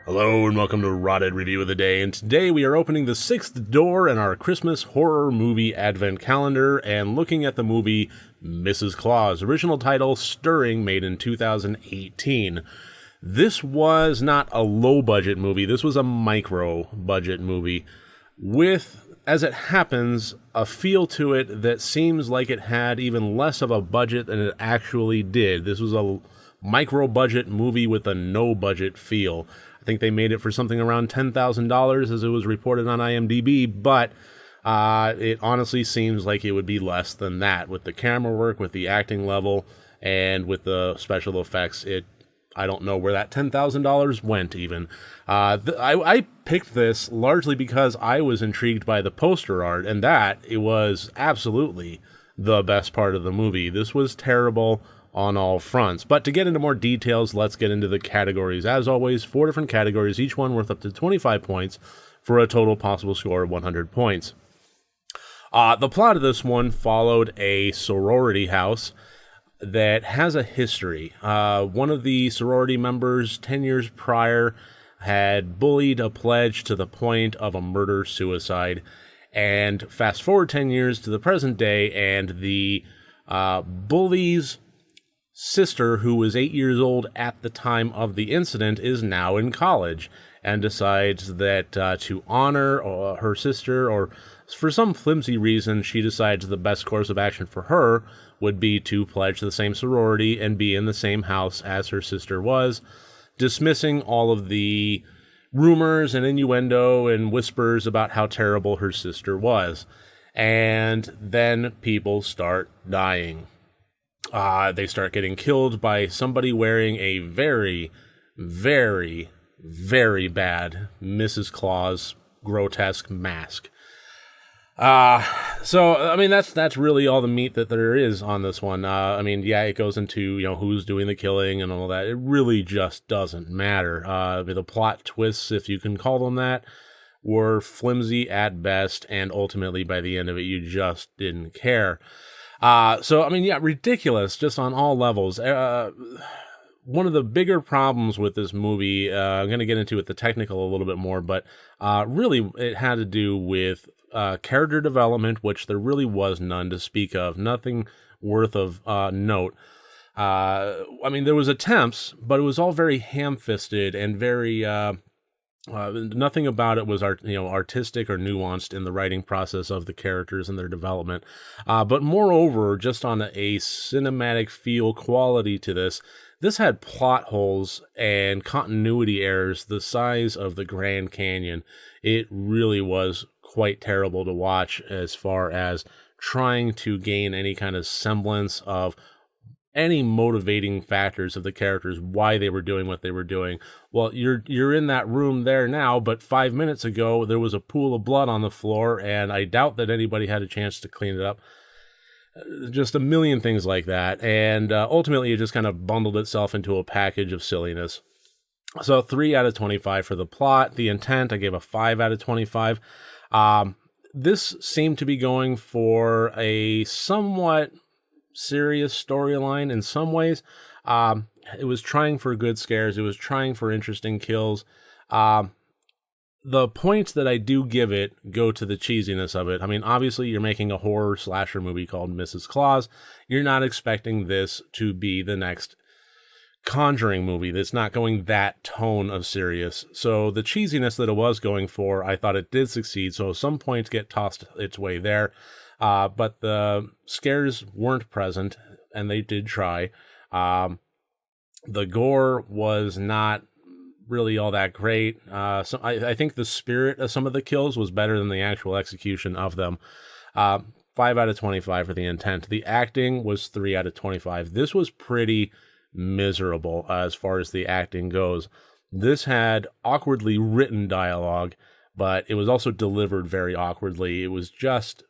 Hello and welcome to Rotted Review of the Day, and today we are opening the sixth door in our Christmas horror movie advent calendar and looking at the movie Mrs. Claus, original title Stirring, made in 2018. This was not a low-budget movie, this was a micro-budget movie with, as it happens, a feel to it that seems like it had even less of a budget than it actually did. This was a micro-budget movie with a no-budget feel. I think they made it for something around $10,000 as it was reported on IMDb, but it honestly seems like it would be less than that with the camera work, with the acting level, and with the special effects. I don't know where that $10,000 went even. I picked this largely because I was intrigued by the poster art, and that it was absolutely the best part of the movie. This was terrible on all fronts. But to get into more details, let's get into the categories. As always, 4 different categories, each one worth up to 25 points for a total possible score of 100 points. The plot of this one followed a sorority house that has a history. One of the sorority members 10 years prior had bullied a pledge to the point of a murder-suicide. And fast forward 10 years to the present day, and the bully's sister, who was 8 years old at the time of the incident, is now in college and decides that to honor her sister, or for some flimsy reason, she decides the best course of action for her would be to pledge the same sorority and be in the same house as her sister was, dismissing all of the rumors and innuendo and whispers about how terrible her sister was. And then people start dying. They start getting killed by somebody wearing a very, very, very bad Mrs. Claus grotesque mask. So I mean, that's really all the meat that there is on this one. I mean, yeah, it goes into, who's doing the killing and all that. It really just doesn't matter. The plot twists, if you can call them that, were flimsy at best, and ultimately by the end of it, you just didn't care. So, I mean, yeah, ridiculous just on all levels. One of the bigger problems with this movie, I'm going to get into it, the technical a little bit more, but really it had to do with character development, which there really was none to speak of, nothing worth of note. I mean, there was attempts, but it was all very ham-fisted and very... nothing about it was artistic or nuanced in the writing process of the characters and their development. But moreover, just on a cinematic feel quality to this had plot holes and continuity errors the size of the Grand Canyon. It really was quite terrible to watch as far as trying to gain any kind of semblance of any motivating factors of the characters, why they were doing what they were doing. Well, you're in that room there now, but 5 minutes ago there was a pool of blood on the floor, and I doubt that anybody had a chance to clean it up. Just a million things like that, and ultimately it just kind of bundled itself into a package of silliness. So 3 out of 25 for the plot. The intent, I gave a 5 out of 25. This seemed to be going for a somewhat serious storyline in some ways. It was trying for good scares. It was trying for interesting kills. The points that I do give it go to the cheesiness of it. I mean, obviously you're making a horror slasher movie called Mrs. Claus. You're not expecting this to be the next Conjuring movie. That's not going that tone of serious. So the cheesiness that it was going for, I thought it did succeed. So some points get tossed its way there. But the scares weren't present, and they did try. The gore was not really all that great. So I think the spirit of some of the kills was better than the actual execution of them. 5 out of 25 for the intent. The acting was 3 out of 25. This was pretty miserable as far as the acting goes. This had awkwardly written dialogue, but it was also delivered very awkwardly. It was just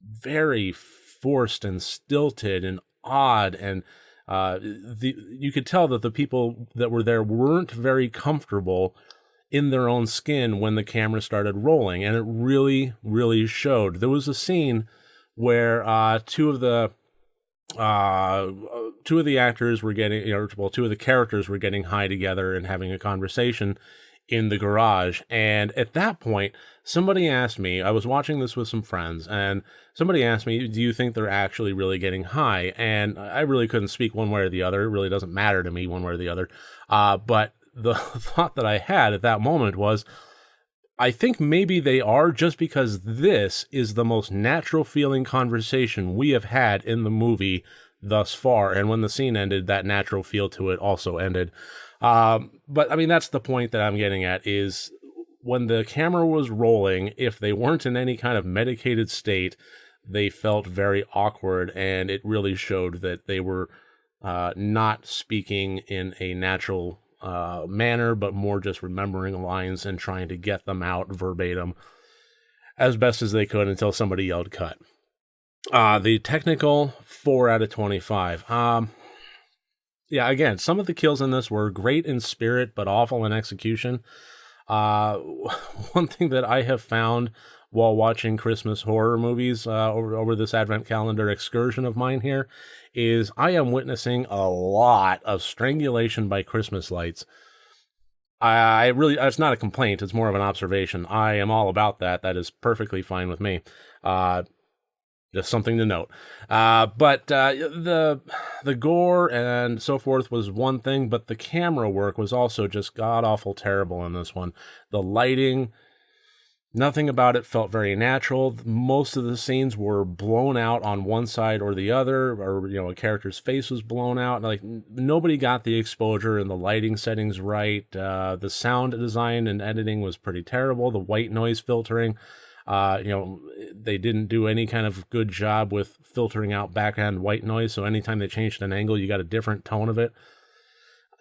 very forced and stilted and odd, and you could tell that the people that were there weren't very comfortable in their own skin when the camera started rolling, and it really, really showed. There was a scene where two of the actors were getting, two of the characters were getting high together and having a conversation in the garage. And at that point, somebody asked me, I was watching this with some friends, and somebody asked me, do you think they're actually really getting high? And I really couldn't speak one way or the other. It really doesn't matter to me one way or the other. But the thought that I had at that moment was, I think maybe they are, just because this is the most natural feeling conversation we have had in the movie thus far. And when the scene ended, that natural feel to it also ended. But I mean, that's the point that I'm getting at, is when the camera was rolling, if they weren't in any kind of medicated state, they felt very awkward, and it really showed that they were not speaking in a natural manner, but more just remembering lines and trying to get them out verbatim as best as they could until somebody yelled cut. The technical 4 out of 25. Yeah, again, some of the kills in this were great in spirit, but awful in execution. One thing that I have found while watching Christmas horror movies over this Advent calendar excursion of mine here is I am witnessing a lot of strangulation by Christmas lights. I really, it's not a complaint, it's more of an observation. I am all about that. That is perfectly fine with me. Just something to note. But the gore and so forth was one thing, but the camera work was also just god-awful terrible in this one. The lighting, nothing about it felt very natural. Most of the scenes were blown out on one side or the other, or, a character's face was blown out. Like, nobody got the exposure and the lighting settings right. The sound design and editing was pretty terrible. The white noise filtering, they didn't do any kind of good job with filtering out background white noise. So anytime they changed an angle, you got a different tone of it.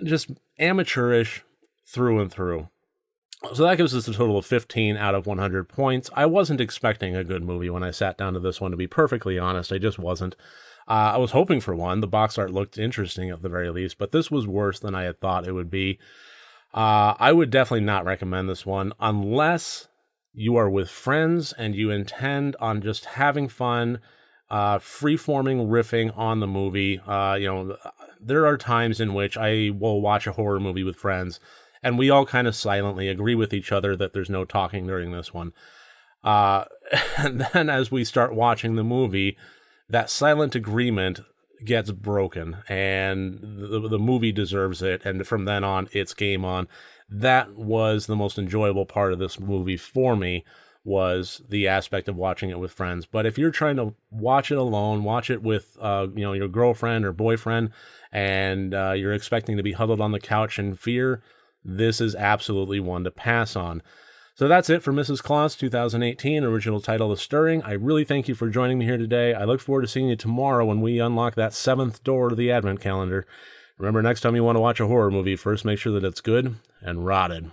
Just amateurish through and through. So that gives us a total of 15 out of 100 points. I wasn't expecting a good movie when I sat down to this one, to be perfectly honest. I just wasn't. I was hoping for one. The box art looked interesting at the very least, but this was worse than I had thought it would be. I would definitely not recommend this one unless you are with friends and you intend on just having fun, free-forming riffing on the movie. There are times in which I will watch a horror movie with friends, and we all kind of silently agree with each other that there's no talking during this one. And then as we start watching the movie, that silent agreement gets broken, and the movie deserves it, and from then on, it's game on. That was the most enjoyable part of this movie for me, was the aspect of watching it with friends. But if you're trying to watch it alone, watch it with your girlfriend or boyfriend, and you're expecting to be huddled on the couch in fear, this is absolutely one to pass on. So that's it for Mrs. Claus 2018, original title The Stirring. I really thank you for joining me here today. I look forward to seeing you tomorrow when we unlock that 7th door to the Advent calendar. Remember, next time you want to watch a horror movie, first make sure that it's good and rotted.